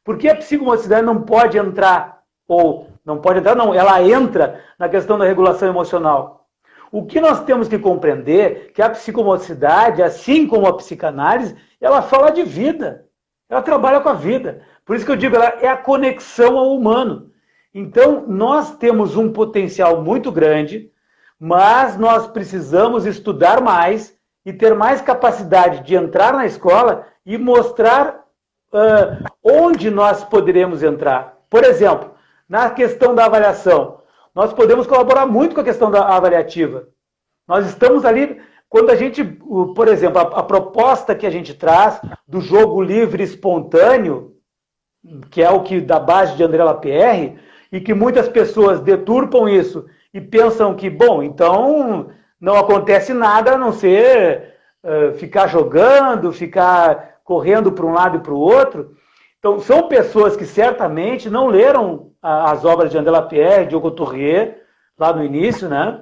Por que a psicomotricidade não pode entrar, ou não pode entrar, não, ela entra na questão da regulação emocional? o que nós temos que compreender é que a psicomotricidade, assim como a psicanálise, ela fala de vida. Ela trabalha com a vida. Por isso que eu digo, ela é a conexão ao humano. Então, nós temos um potencial muito grande, mas nós precisamos estudar mais e ter mais capacidade de entrar na escola e mostrar onde nós poderemos entrar. Por exemplo, na questão da avaliação, nós podemos colaborar muito com a questão da avaliativa. Nós estamos ali, quando a gente, por exemplo, a proposta que a gente traz do jogo livre espontâneo, que é o que da base de André Lapierre, e que muitas pessoas deturpam isso e pensam que, bom, então não acontece nada a não ser ficar jogando, ficar correndo para um lado e para o outro. Então, são pessoas que certamente não leram as obras de André Lapierre, de Aucouturier, lá no início, né?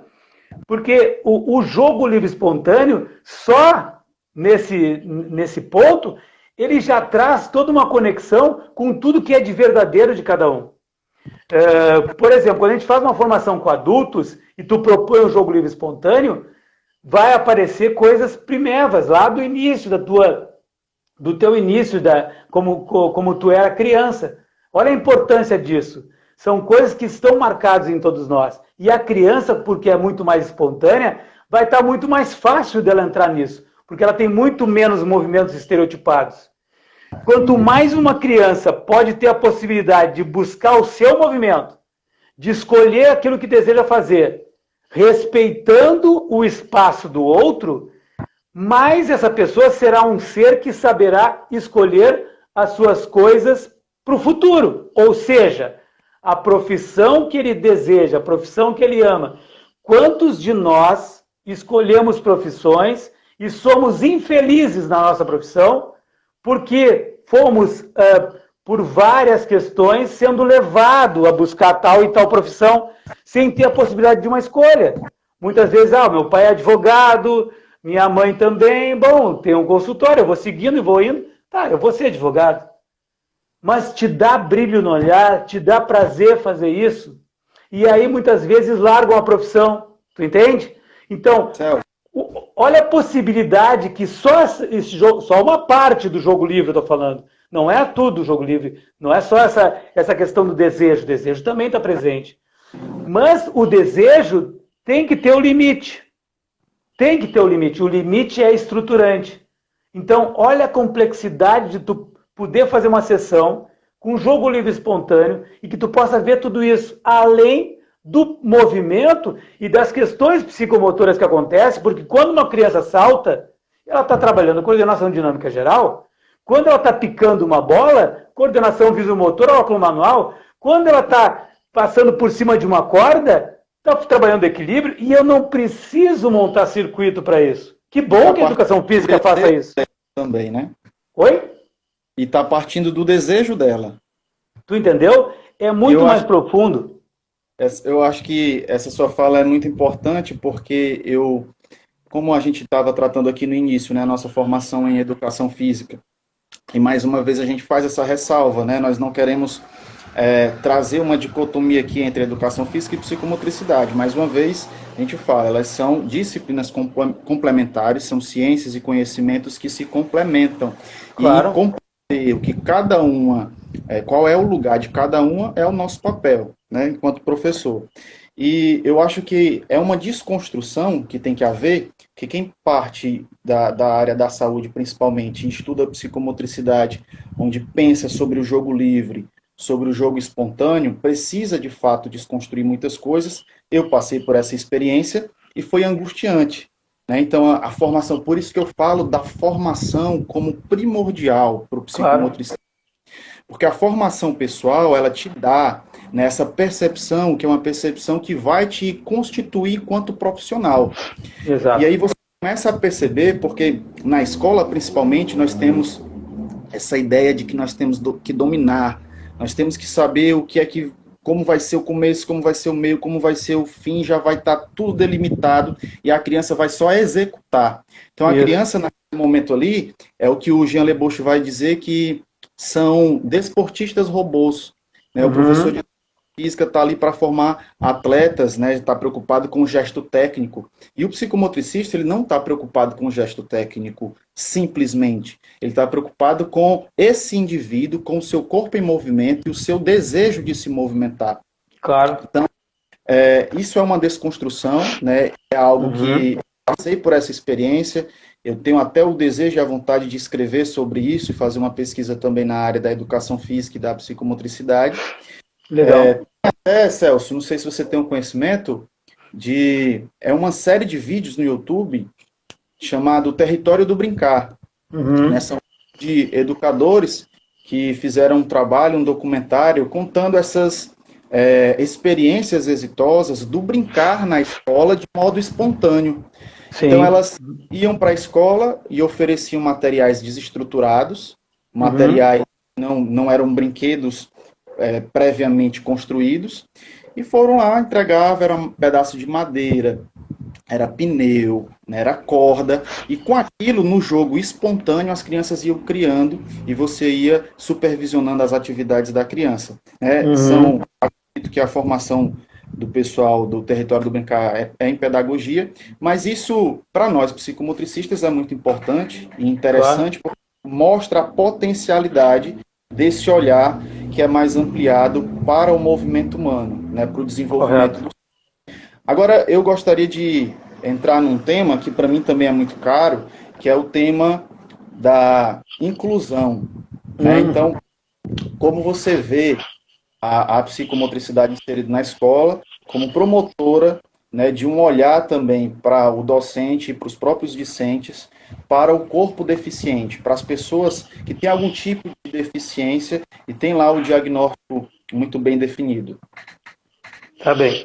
Porque o jogo livre espontâneo, só nesse ponto, ele já traz toda uma conexão com tudo que é de verdadeiro de cada um. Por exemplo, quando a gente faz uma formação com adultos e tu propõe um jogo livre espontâneo, vai aparecer coisas primevas lá do início do teu início, como tu era criança. Olha a importância disso. São coisas que estão marcadas em todos nós. E a criança, porque é muito mais espontânea, vai estar muito mais fácil dela entrar nisso, porque ela tem muito menos movimentos estereotipados. Quanto mais uma criança pode ter a possibilidade de buscar o seu movimento, de escolher aquilo que deseja fazer, respeitando o espaço do outro, mais essa pessoa será um ser que saberá escolher as suas coisas para o futuro. Ou seja, a profissão que ele deseja, a profissão que ele ama. Quantos de nós escolhemos profissões e somos infelizes na nossa profissão porque fomos, por várias questões, sendo levados a buscar tal e tal profissão sem ter a possibilidade de uma escolha? Muitas vezes, meu pai é advogado, minha mãe também, bom, tem um consultório, eu vou seguindo e vou indo, tá, eu vou ser advogado. Mas te dá brilho no olhar, te dá prazer fazer isso, e aí muitas vezes largam a profissão, tu entende? Então, olha a possibilidade que só esse jogo, só uma parte do jogo livre eu estou falando, não é tudo o jogo livre, não é só essa questão do desejo, o desejo também está presente. Mas o desejo tem que ter o limite. Tem que ter o limite é estruturante. Então, olha a complexidade de tu poder fazer uma sessão com jogo livre espontâneo e que tu possa ver tudo isso além do movimento e das questões psicomotoras que acontecem, porque quando uma criança salta, ela está trabalhando coordenação dinâmica geral, quando ela está picando uma bola, coordenação visomotora, óculo manual, quando ela está passando por cima de uma corda, está trabalhando equilíbrio, e eu não preciso montar circuito para isso. Que bom que a educação física faça isso. Também, né? Oi? E está partindo do desejo dela. Tu entendeu? É muito mais profundo. Eu acho que essa sua fala é muito importante, porque como a gente estava tratando aqui no início, né, a nossa formação em educação física, e mais uma vez a gente faz essa ressalva, né? Nós não queremos trazer uma dicotomia aqui entre educação física e psicomotricidade. Mais uma vez, a gente fala, elas são disciplinas complementares, são ciências e conhecimentos que se complementam. Claro. E compreender o que cada uma, qual é o lugar de cada uma, é o nosso papel, né, enquanto professor. E eu acho que é uma desconstrução que tem que haver, que quem parte da área da saúde, principalmente, estuda psicomotricidade, onde pensa sobre o jogo livre, sobre o jogo espontâneo, precisa, de fato, desconstruir muitas coisas. Eu passei por essa experiência e foi angustiante, né? Então, a formação, por isso que eu falo da formação como primordial para o psicomotricista. Claro. Porque a formação pessoal, ela te dá nessa percepção, que é uma percepção que vai te constituir quanto profissional. Exato. E aí você começa a perceber, porque na escola, principalmente, nós temos essa ideia de que nós temos que dominar. Nós temos que saber como vai ser o começo, como vai ser o meio, como vai ser o fim, já vai estar tudo delimitado e a criança vai só executar. Então a criança, naquele momento ali, é o que o Jean Lebouche vai dizer que são desportistas robôs. Né? O professor diz, física está ali para formar atletas, né? Está preocupado com o gesto técnico. E o psicomotricista, ele não está preocupado com o gesto técnico simplesmente. Ele está preocupado com esse indivíduo, com o seu corpo em movimento e o seu desejo de se movimentar. Claro. Então, isso é uma desconstrução, né? É algo que passei por essa experiência. Eu tenho até o desejo e a vontade de escrever sobre isso e fazer uma pesquisa também na área da educação física e da psicomotricidade. Legal. Celso, não sei se você tem um conhecimento é uma série de vídeos no YouTube chamado Território do Brincar. São de educadores que fizeram um trabalho, um documentário, contando essas experiências exitosas do brincar na escola de modo espontâneo. Sim. Então, elas iam para a escola e ofereciam materiais desestruturados, materiais que não eram brinquedos previamente construídos, e foram lá, entregavam, era um pedaço de madeira, era pneu, né, era corda, e com aquilo, no jogo espontâneo, as crianças iam criando, e você ia supervisionando as atividades da criança. Acredito que a formação do pessoal do Território do Brincar é em pedagogia, mas isso, para nós psicomotricistas, é muito importante e interessante, porque mostra a potencialidade desse olhar que é mais ampliado para o movimento humano, né, para o desenvolvimento. Agora, eu gostaria de entrar num tema que para mim também é muito caro, que é o tema da inclusão. Né? Então, como você vê a psicomotricidade inserida na escola, como promotora, né, de um olhar também para o docente e para os próprios discentes, para o corpo deficiente, para as pessoas que têm algum tipo de deficiência e tem lá o diagnóstico muito bem definido. Tá bem.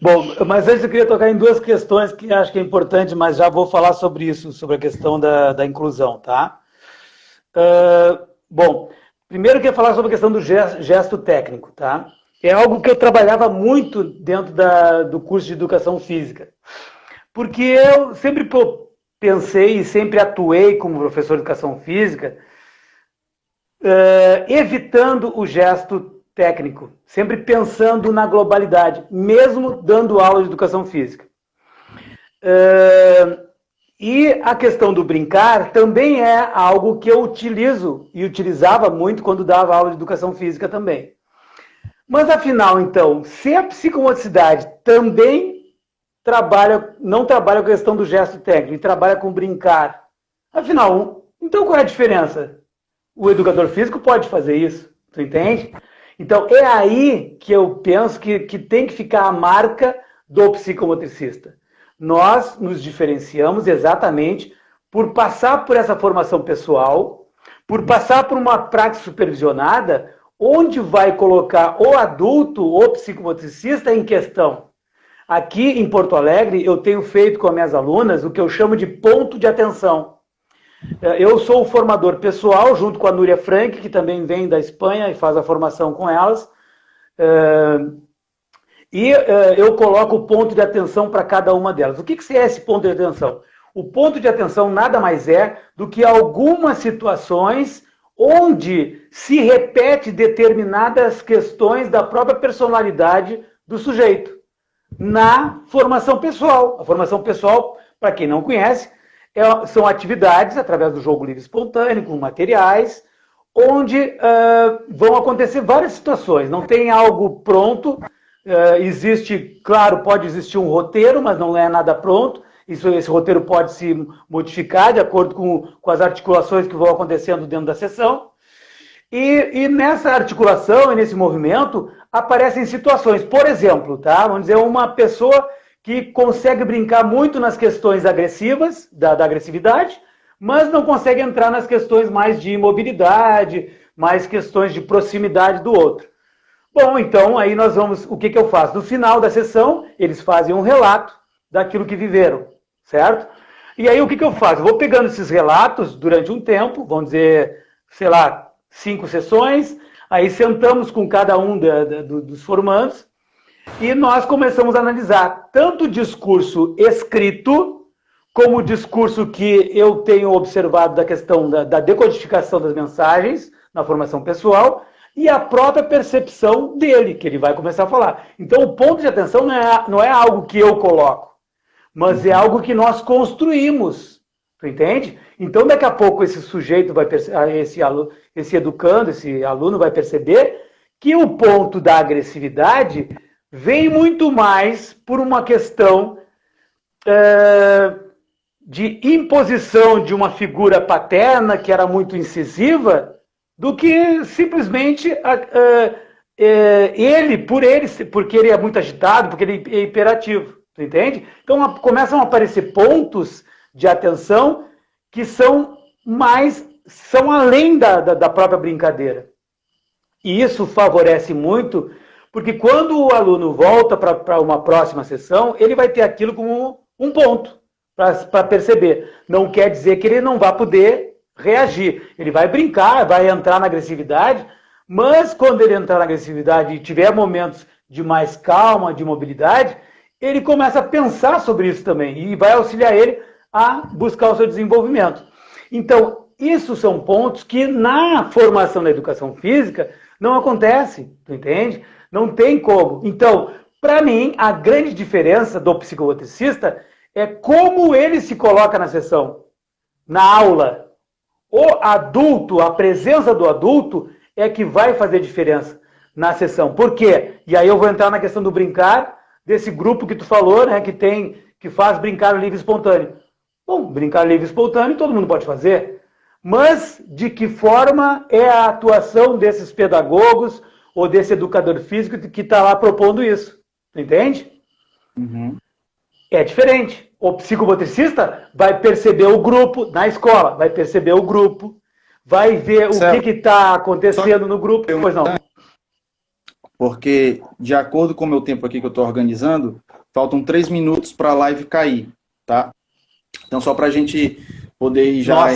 Bom, mas antes eu queria tocar em duas questões que acho que é importante, mas já vou falar sobre isso, sobre a questão da inclusão, tá? Bom, primeiro eu queria falar sobre a questão do gesto técnico, tá? É algo que eu trabalhava muito dentro do curso de educação física, porque eu sempre pensei e sempre atuei como professor de educação física, evitando o gesto técnico, sempre pensando na globalidade, mesmo dando aula de educação física. E a questão do brincar também é algo que eu utilizo e utilizava muito quando dava aula de educação física também. Mas afinal, então, se a psicomotricidade também não trabalha com a questão do gesto técnico e trabalha com brincar, afinal, então qual é a diferença? O educador físico pode fazer isso, tu entende? Então, é aí que eu penso que tem que ficar a marca do psicomotricista. Nós nos diferenciamos exatamente por passar por essa formação pessoal, por passar por uma prática supervisionada, onde vai colocar o adulto, o psicomotricista em questão. Aqui em Porto Alegre, eu tenho feito com as minhas alunas o que eu chamo de ponto de atenção. Eu sou o formador pessoal, junto com a Núria Frank, que também vem da Espanha e faz a formação com elas. Eu coloco o ponto de atenção para cada uma delas. O que é esse ponto de atenção? O ponto de atenção nada mais é do que algumas situações onde se repete determinadas questões da própria personalidade do sujeito na formação pessoal. A formação pessoal, para quem não conhece, são atividades através do jogo livre espontâneo, com materiais, onde vão acontecer várias situações. Não tem algo pronto, existe, claro, pode existir um roteiro, mas não é nada pronto. Esse roteiro pode se modificar de acordo com as articulações que vão acontecendo dentro da sessão. E nessa articulação e nesse movimento aparecem situações. Por exemplo, tá? Vamos dizer, uma pessoa que consegue brincar muito nas questões agressivas, da agressividade, mas não consegue entrar nas questões mais de mobilidade, mais questões de proximidade do outro. Bom, então aí nós vamos, o que eu faço? No final da sessão, eles fazem um relato daquilo que viveram, certo? E aí o que eu faço? Eu vou pegando esses relatos durante um tempo, vamos dizer, sei lá, 5 sessões, aí sentamos com cada um dos formandos, e nós começamos a analisar tanto o discurso escrito, como o discurso que eu tenho observado da questão da decodificação das mensagens na formação pessoal, e a própria percepção dele, que ele vai começar a falar. Então, o ponto de atenção não é algo que eu coloco, mas é algo que nós construímos. Tu entende? Então, daqui a pouco, esse sujeito vai esse educando, esse aluno vai perceber que o ponto da agressividade vem muito mais por uma questão de imposição de uma figura paterna que era muito incisiva, do que simplesmente porque ele é muito agitado, porque ele é hiperativo, tu entende? Então começam a aparecer pontos de atenção que são além da própria brincadeira. E isso favorece muito, porque quando o aluno volta para uma próxima sessão, ele vai ter aquilo como um ponto para perceber. Não quer dizer que ele não vai poder reagir. Ele vai brincar, vai entrar na agressividade, mas quando ele entrar na agressividade e tiver momentos de mais calma, de mobilidade, ele começa a pensar sobre isso também e vai auxiliar ele a buscar o seu desenvolvimento. Então, isso são pontos que na formação da educação física não acontece, tu entende? Não tem como. Então, para mim, a grande diferença do psicomotricista é como ele se coloca na sessão, na aula. O adulto, a presença do adulto é que vai fazer diferença na sessão. Por quê? E aí eu vou entrar na questão do brincar, desse grupo que tu falou, né, que faz brincar livre e espontâneo. Bom, brincar livre e espontâneo todo mundo pode fazer, mas de que forma é a atuação desses pedagogos ou desse educador físico que está lá propondo isso? Entende? Uhum. É diferente. O psicomotricista vai perceber o grupo na escola, vai perceber o grupo, vai ver o que está acontecendo no grupo. Pois não. Porque, de acordo com o meu tempo aqui que eu estou organizando, faltam 3 minutos para a live cair, tá? Então, só para a gente poder ir já...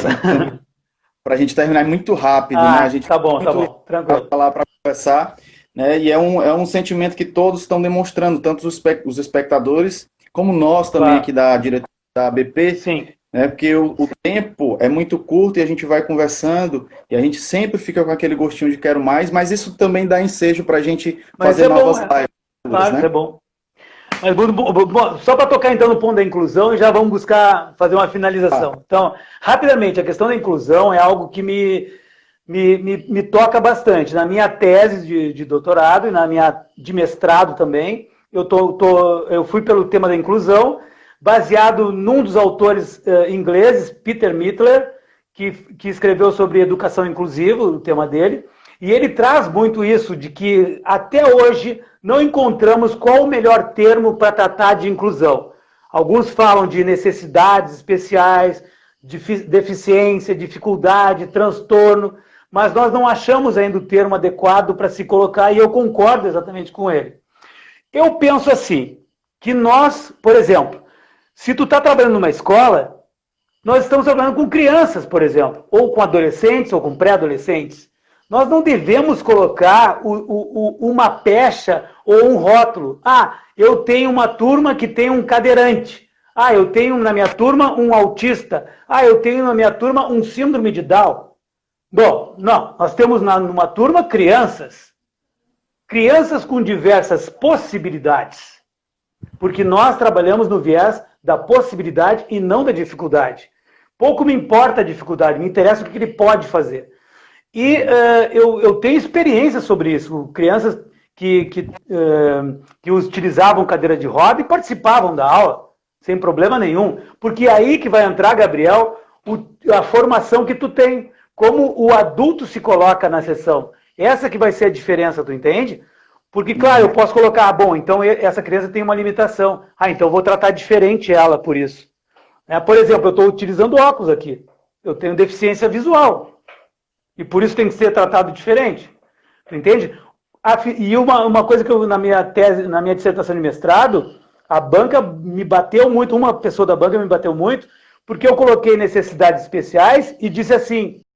Para a gente terminar muito rápido, né? A gente tá bom, tranquilo. Falar para conversar, né? E é um sentimento que todos estão demonstrando, tanto os espectadores, como nós também aqui da diretoria da ABP. Sim. Né? Porque o tempo é muito curto e a gente vai conversando e a gente sempre fica com aquele gostinho de quero mais, mas isso também dá ensejo para a gente fazer novas lives. Claro, né? É bom. Mas, só para tocar então no ponto da inclusão, já vamos buscar fazer uma finalização. Então, rapidamente, a questão da inclusão é algo que me toca bastante. Na minha tese de doutorado e na minha de mestrado também, eu fui pelo tema da inclusão, baseado num dos autores ingleses, Peter Mittler, que escreveu sobre educação inclusiva, o tema dele, e ele traz muito isso, de que até hoje não encontramos qual o melhor termo para tratar de inclusão. Alguns falam de necessidades especiais, de deficiência, dificuldade, transtorno, mas nós não achamos ainda o termo adequado para se colocar, e eu concordo exatamente com ele. Eu penso assim, que nós, por exemplo, se tu está trabalhando numa escola, nós estamos trabalhando com crianças, por exemplo, ou com adolescentes, ou com pré-adolescentes. Nós não devemos colocar uma pecha ou um rótulo. Eu tenho uma turma que tem um cadeirante. Eu tenho na minha turma um autista. Eu tenho na minha turma um síndrome de Down. Bom, não. Nós temos numa turma crianças. Crianças com diversas possibilidades. Porque nós trabalhamos no viés da possibilidade e não da dificuldade. Pouco me importa a dificuldade, me interessa o que ele pode fazer. E eu tenho experiência sobre isso. Crianças que utilizavam cadeira de roda e participavam da aula, sem problema nenhum. Porque é aí que vai entrar, Gabriel, a formação que tu tem, como o adulto se coloca na sessão. Essa que vai ser a diferença, tu entende? Porque, claro, eu posso colocar, então essa criança tem uma limitação. Então eu vou tratar diferente ela por isso. Por exemplo, eu estou utilizando óculos aqui. Eu tenho deficiência visual. E por isso tem que ser tratado diferente. Tu entende? E uma coisa que eu, na minha dissertação de mestrado, a banca me bateu muito, uma pessoa da banca me bateu muito, porque eu coloquei necessidades especiais e disse assim,